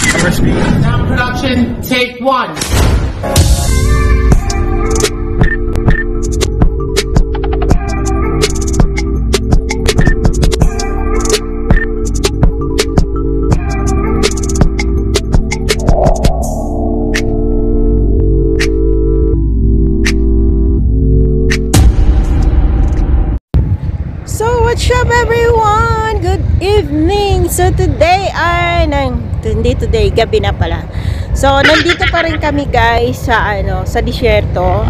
Sound production, take one. So what's up everyone? Good evening. So today ay hindi today, gabi na pala. So nandito pa rin kami guys sa sa disyerto.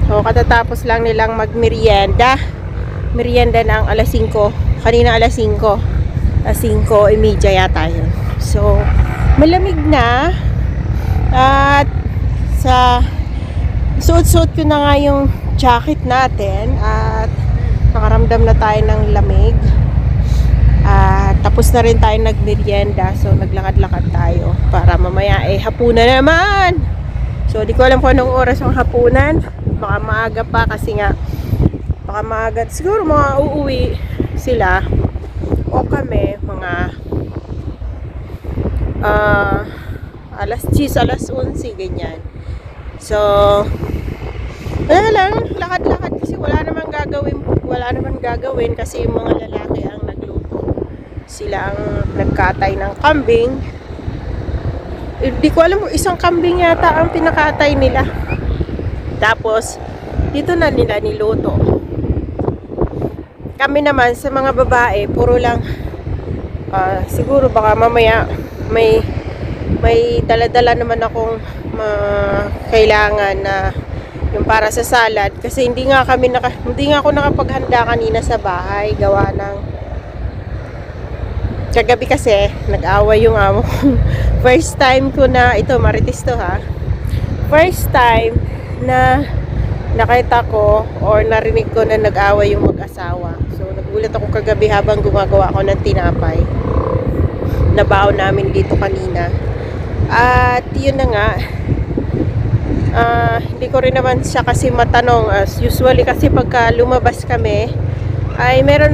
So katatapos lang nilang magmerienda. Merienda ng alas 5. Kanina alas 5. Alas 5:30 yata yun. So malamig na. At sa suot-suot ko na nga yung jacket natin at nakaramdam na tayo ng lamig. Tapos na rin tayo nagmerienda. So naglakad-lakad tayo para mamaya hapunan naman. So di ko alam kung anong oras ang hapunan. Baka maaga pa kasi nga baka maaga. Siguro mga uuwi sila o kami mga alas 10, alas 11 ganyan. So wala lang, lakad-lakad kasi wala namang gagawin kasi yung mga lalaki ang nagluto. Sila ang nagkatay ng kambing. Hindi ko alam kung isang kambing yata ang pinakatay nila. Tapos dito na nila niluto. Kami naman sa mga babae, puro lang siguro baka mamaya may dala-dala naman akong kailangan na yung para sa salad kasi hindi nga ako nakapaghanda kanina sa bahay gawa ng kagabi kasi nag-away yung amo. First time ko na ito, marites to ha. First time na nakita ko or narinig ko na nag-away yung mag-asawa. So nagulat ako kagabi habang gumagawa ako ng tinapay. Nabaon namin dito kanina. At yun na nga, hindi ko rin naman siya kasi matanong as usually kasi pagka lumabas kami ay meron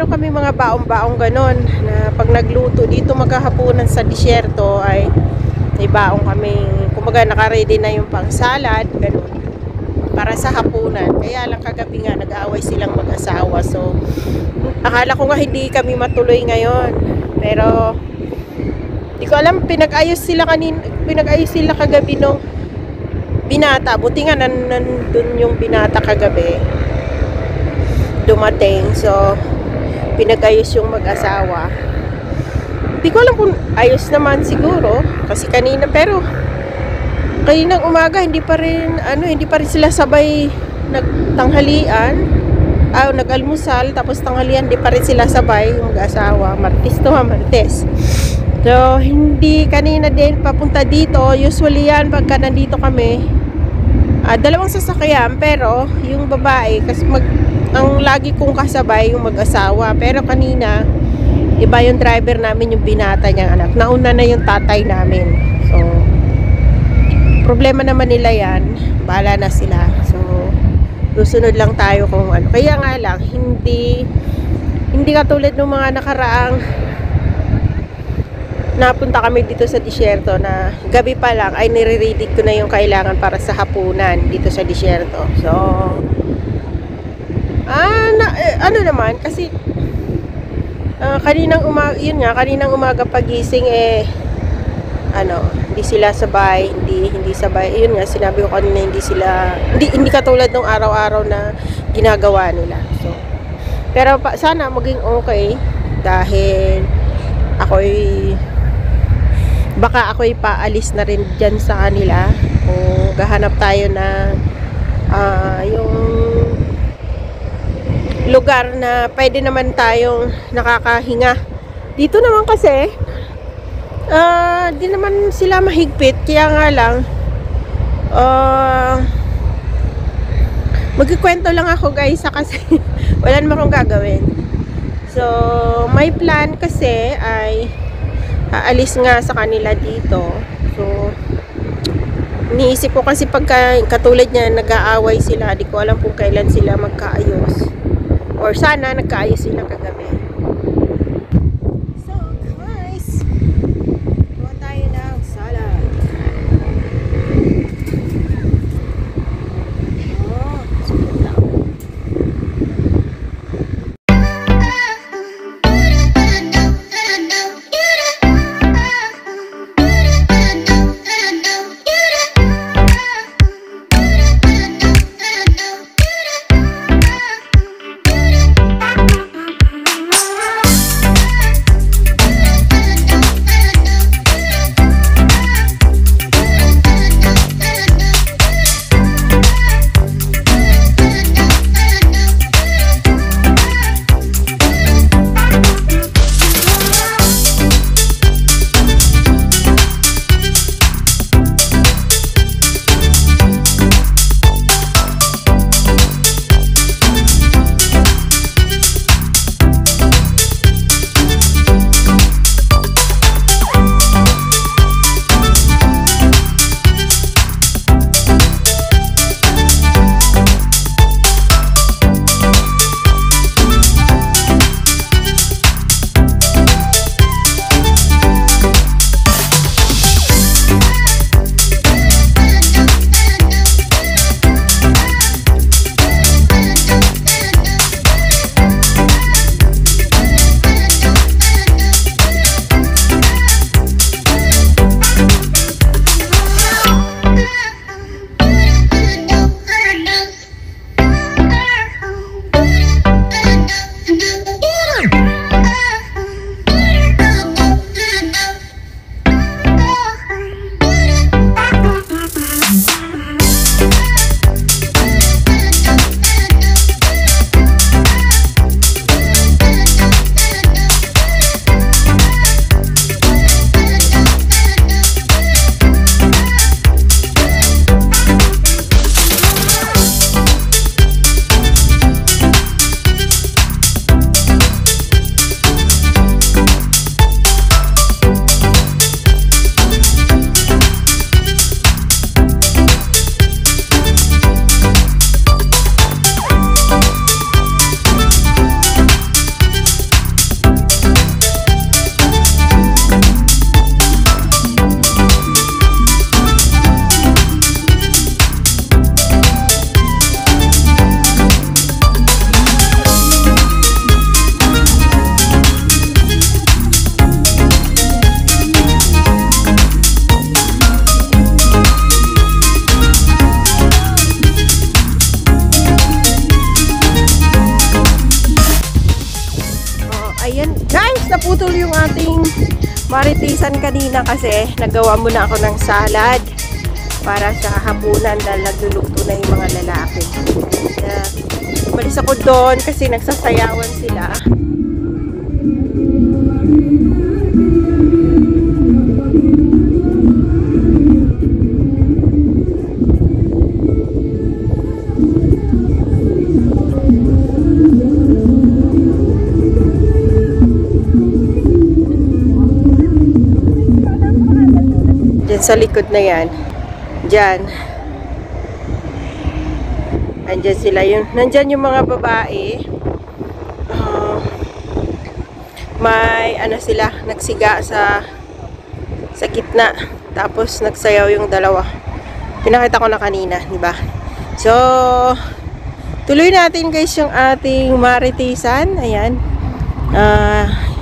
kami mga baong-baong ganon na pag nagluto dito maghahapunan sa disyerto ay may baong kami, kumbaga naka-ready na yung pang salad ganon para sa hapunan. Kaya lang kagabi nga nag-aaway silang mag-asawa, so akala ko nga hindi kami matuloy ngayon, pero di ko alam, pinag-ayos sila kagabi nung binata. Buti nga nandun yung binata kagabi dumating, so pinag-ayos yung mag-asawa. Hindi ko alam kung ayos naman siguro kasi kaninang umaga hindi pa rin sila sabay nagtanghalian, nag-almusal tapos tanghalian, hindi pa rin sila sabay yung mag-asawa. Martes. So hindi kanina din papunta dito. Usually yan pagka nandito kami, dalawang sasakyan, pero yung babae kasi ang lagi kong kasabay yung mag-asawa, pero kanina iba yung driver namin, yung binata niyang anak. Nauna na yung tatay namin, so problema naman nila yan, bahala na sila. So susunod lang tayo kung ano. Kaya nga lang hindi katulad ng mga nakaraang napunta kami dito sa disyerto na gabi pa lang ay nire-ready ko na yung kailangan para sa hapunan dito sa disyerto. So ano naman kasi kaninang umaga pagising hindi sila sabay, hindi sabay. Yun nga sinabi ko kanina, hindi katulad ng araw-araw na ginagawa nila. So pero sana maging okay dahil baka ako'y paalis na rin dyan sa kanila o gahanap tayo na yung lugar na pwede naman tayong nakakahinga. Dito naman kasi di naman sila mahigpit, kaya nga lang magkikwento lang ako guys kasi wala naman akong gagawin. So may plan kasi ay aalis nga sa kanila dito. So iniisip ko kasi pagka katulad niya nag-aaway sila, di ko alam kung kailan sila magkaayos or sana nagkaayos sila kagabi. So guys, ating maritisan kanina kasi nagawa muna ako ng salad para sa hapunan dahil nagluluto na yung mga lalaki. Kaya, balis ako doon kasi nagsasayawan sila. Sa likod na yan, dyan, andyan sila, nandyan yung mga babae, may ano sila, nagsiga sa gitna, tapos nagsayaw yung dalawa, pinakita ko na kanina, diba? So tuloy natin guys yung ating maritisan. Ayan,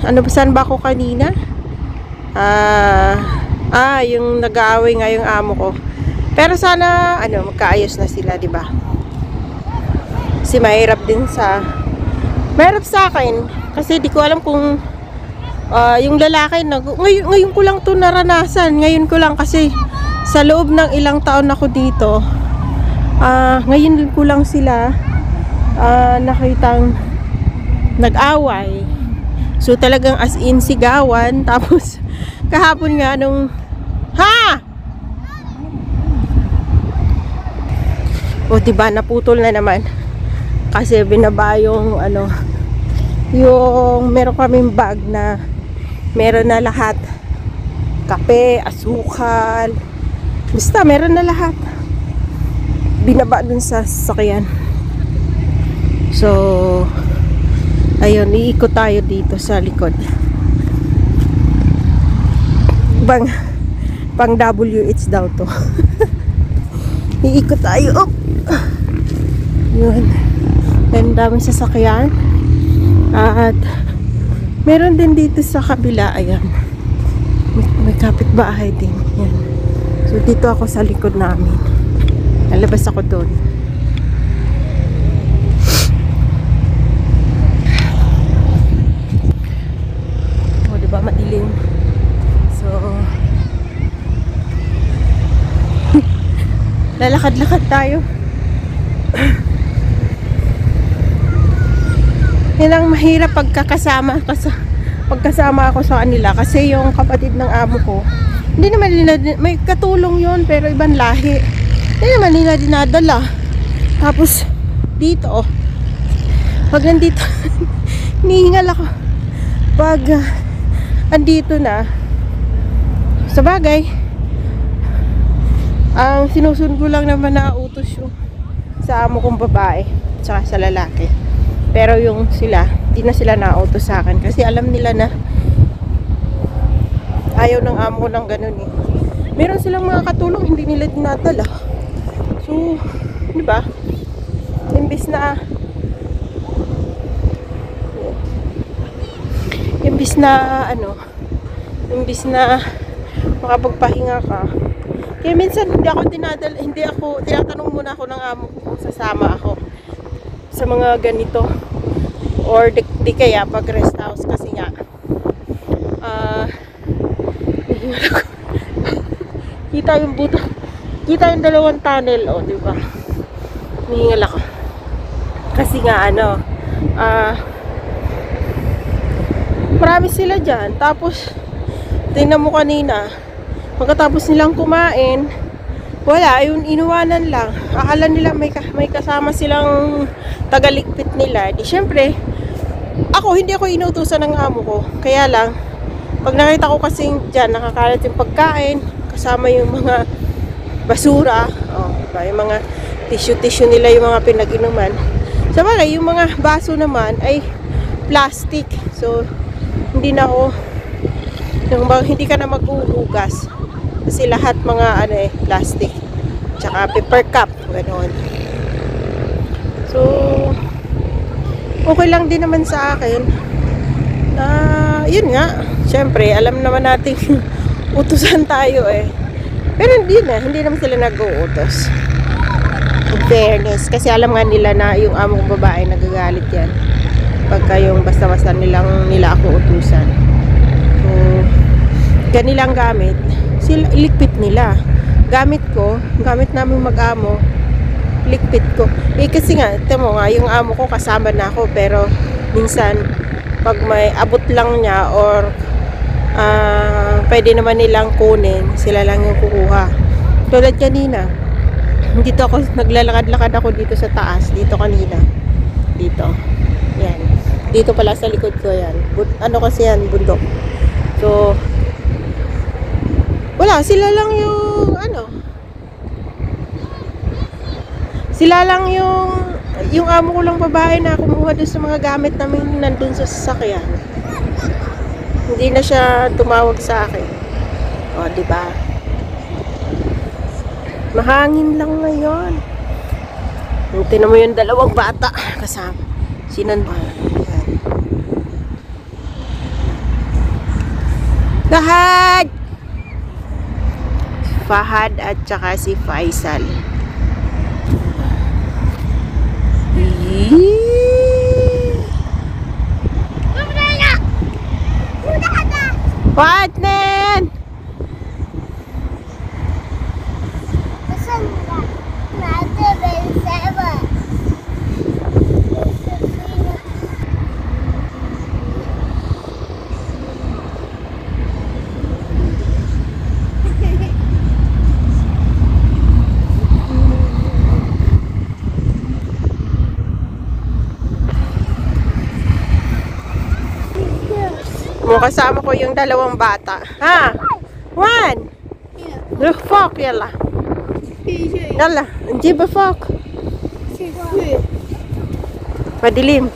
ano ba, saan ba ako kanina? Yung nag-aaway nga yung amo ko. Pero sana, magkaayos na sila, diba? Kasi mahirap sa akin. Kasi di ko alam kung yung lalaki, ngayon ko lang to naranasan. Ngayon ko lang kasi sa loob ng ilang taon ako dito. Ngayon ko lang sila nakitang nag-away. So talagang as in sigawan. Tapos kahapon nga diba naputol na naman kasi binaba yung yung meron kaming bag na meron na lahat, kape, asukal, basta meron na lahat, binaba dun sa sasakyan. So ayun, iikot tayo dito sa likod. Pang WH daw to. Iikot tayo. Yun. Ang daming sasakyan. At meron din dito sa kabila. Ayan. May kapitbahay din. Yan. So dito ako sa likod namin. Nalabas ako doon. Diba madilim? So lalakad-lakad tayo. Yan ang mahirap pagkasama ako sa kanila kasi yung kapatid ng amo ko, hindi naman nila, may katulong yun pero ibang lahi, hindi naman nila dinadala. Tapos dito pag nandito nihingal ako pag andito na. Sa bagay, ang sinusunod ko lang naman na utos yung sa amo kong babae tsaka sa lalaki. Pero yung sila, di na sila nautos sa akin kasi alam nila na ayaw ng amo ko ng ganun eh. Meron silang mga katulong, hindi nila dinadala. So, di ba? Imbis na makapagpahinga ka. Kaya minsan hindi ako tinatanong muna ako ng amo ko kung sasama ako sa mga ganito or di kaya pag rest house kasi nga kita yung buto, kita yung dalawang tunnel, di ba? Nihingal ako kasi nga marami sila dyan. Tapos tingnan mo kanina, pagkatapos nilang kumain, wala, yung inuwanan lang. Akala nila may kasama silang tagaligpit nila. Di syempre, hindi ako inutusan ng amo ko. Kaya lang, pag nakita ko kasing dyan, nakakalat yung pagkain, kasama yung mga basura, yung mga tissue nila, yung mga pinag-inuman. Sa bagay, yung mga baso naman ay plastic. So, hindi ka na maghuhugas. Kasi lahat mga plastic. Tsaka paper cup, ganoon. So, okay lang din naman sa akin. Yun nga, syempre, alam naman natin utusan tayo eh. Pero hindi naman sila nag-uutos. In fairness, kasi alam nga nila na yung amo kong babae nagagalit yan. Pagka yung basta-basta nila ako utusan. So, kanilang gamit, sila ilikpit nila. Gamit ko, gamit namin mag-amo, likpit ko. Kasi nga, temo nga, yung amo ko kasama na ako, pero minsan pag may abot lang niya or pwede naman nilang kunin, sila lang yung kukuha. Tulad kanina, dito ako, naglalakad-lakad ako dito sa taas, dito kanina. Dito. Yan. Dito pala sa likod ko yan. Ano kasi yan, bundok. So, wala, sila lang yung sila lang yung amo ko lang babae na kumuha doon sa mga gamit namin nandun sa sasakyan. Hindi na siya tumawag sa akin. O, diba? Mahangin lang ngayon. Tingnan mo yung dalawang bata kasama. Sinan ba? Ayan. Fahad! Fahad at saka si Faisal. What, Nen? Kasama ko yung dalawang bata. Ha? One. Fuck, yalla. Yalla. Njiba fuck. Madilim.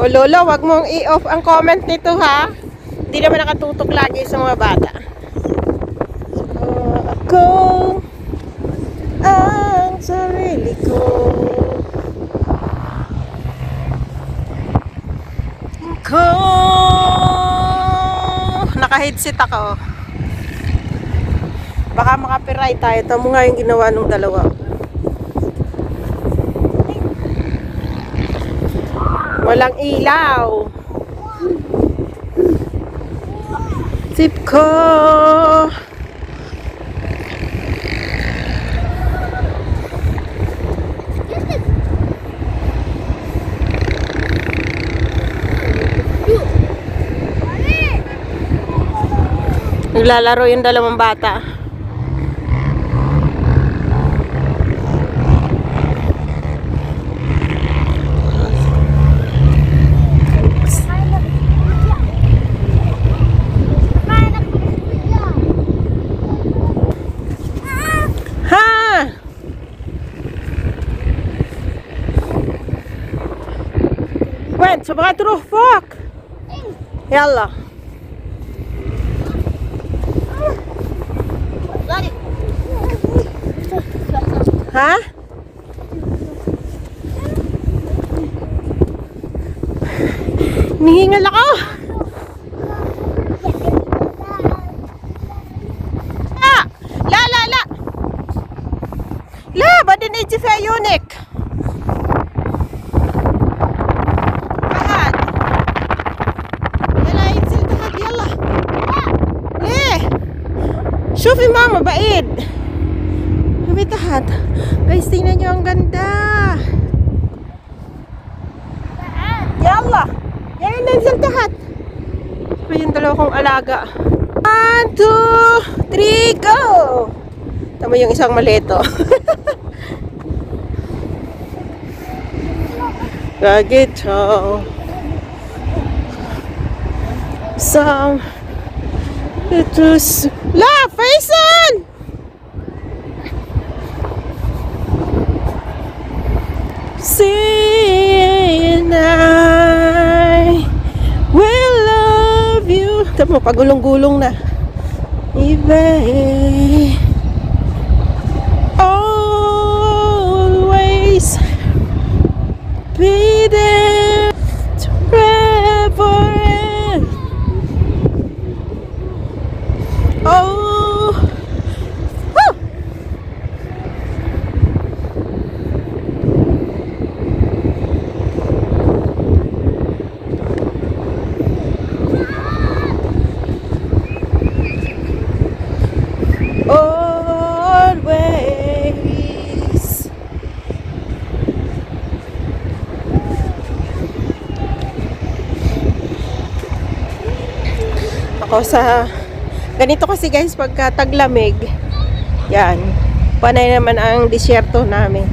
O Lolo, wag mong i-off ang comment nito ha. Hindi naman nakatutok lagi sa mga bata. Ako ang sarili ko. Ako. Naka-headset ako. Baka makapiright tayo. Tamo nga yung ginawa ng dalawa. Walang ilaw. Tip ko. Naglalaro yung dalawang bata. وين تبغى تروح فوق؟ يلا ها؟ Nihingal ako. لا لا لا لا بعدين يجي في عيونك. Shofi mama, baid. Shofi tahat. Guys, tingnan nyo ang ganda. Yalla. Yan, nandiyan tahat. Ito yung dalawa kong alaga. 1, 2, 3, go! Tama yung isang malito. Gagito. Isang Ito's La Faisal! Saying I will love you. Tama, pagulong-gulong na. Even always be there forever. Oh, woo! Always. Ako sa ganito kasi guys, pagka taglamig, yan, panay naman ang disyerto namin.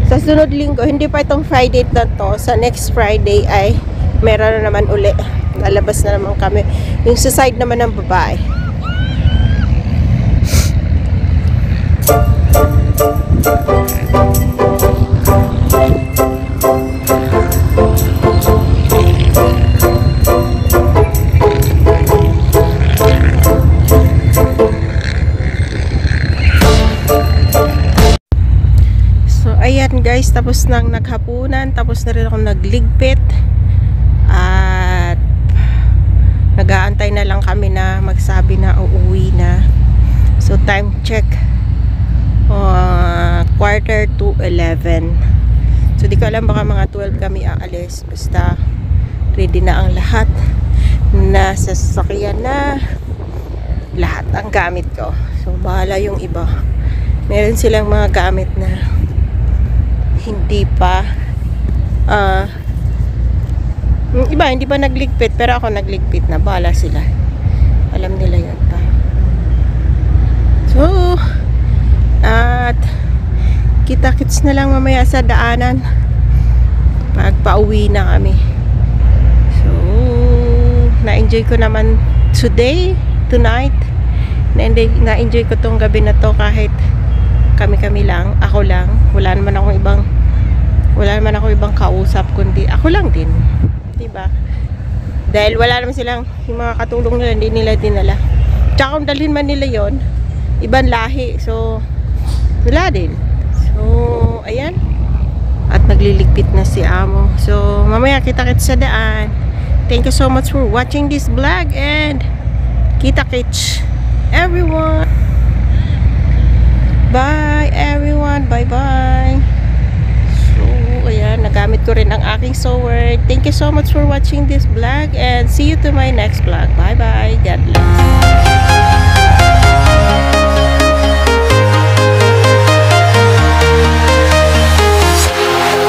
Sa sunod linggo, hindi pa itong Friday na to, sa next Friday ay meron na naman uli. Lalabas na naman kami. Yung sa side naman ng babae. Ayan guys, tapos nang naghapunan, tapos na rin ako nagligpit at nag-aantay na lang kami na magsabi na uuwi na. So time check, 11:15. So di ko alam, baka mga 12 kami aalis, basta ready na ang lahat, nasa sasakyan na lahat ang gamit ko. So bahala yung iba, meron silang mga gamit na hindi pa iba hindi pa nagligpit, pero ako nagligpit na, bahala sila, alam nila yun pa. So at kita-kits na lang mamaya sa daanan pag pauwi na kami. So na-enjoy ko naman tonight na-enjoy ko tong gabi na to, kahit kami lang, ako lang, wala naman akong ibang kausap kundi ako lang din, diba? Dahil wala naman silang, yung mga katulong nila, hindi nila dinala. Tsaka kung dalhin man nila yon, ibang lahi, so wala din. So ayan, at nagliligpit na si amo. So mamaya kita-kits sa daan. Thank you so much for watching this vlog, and kita-kits everyone. Bye everyone, bye-bye. So, ayan, nagamit ko rin ang aking sword. Thank you so much for watching this vlog, and see you to my next vlog. Bye-bye, God bless.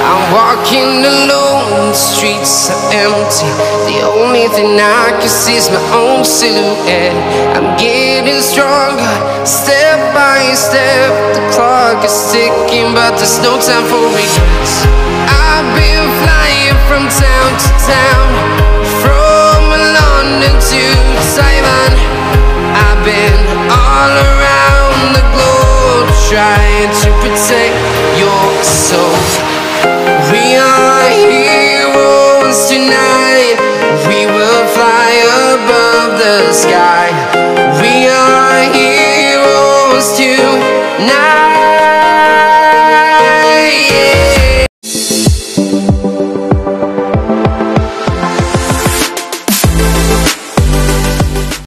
I'm walking alone, the streets are empty. The only thing I can see is my own silhouette. I'm getting stronger, step by step. The clock is ticking, but there's no time for regrets. I've been flying from town to town, from London to Taiwan. I've been all around the globe, trying to protect your soul. We are heroes tonight. We will fly above the sky. We are heroes tonight.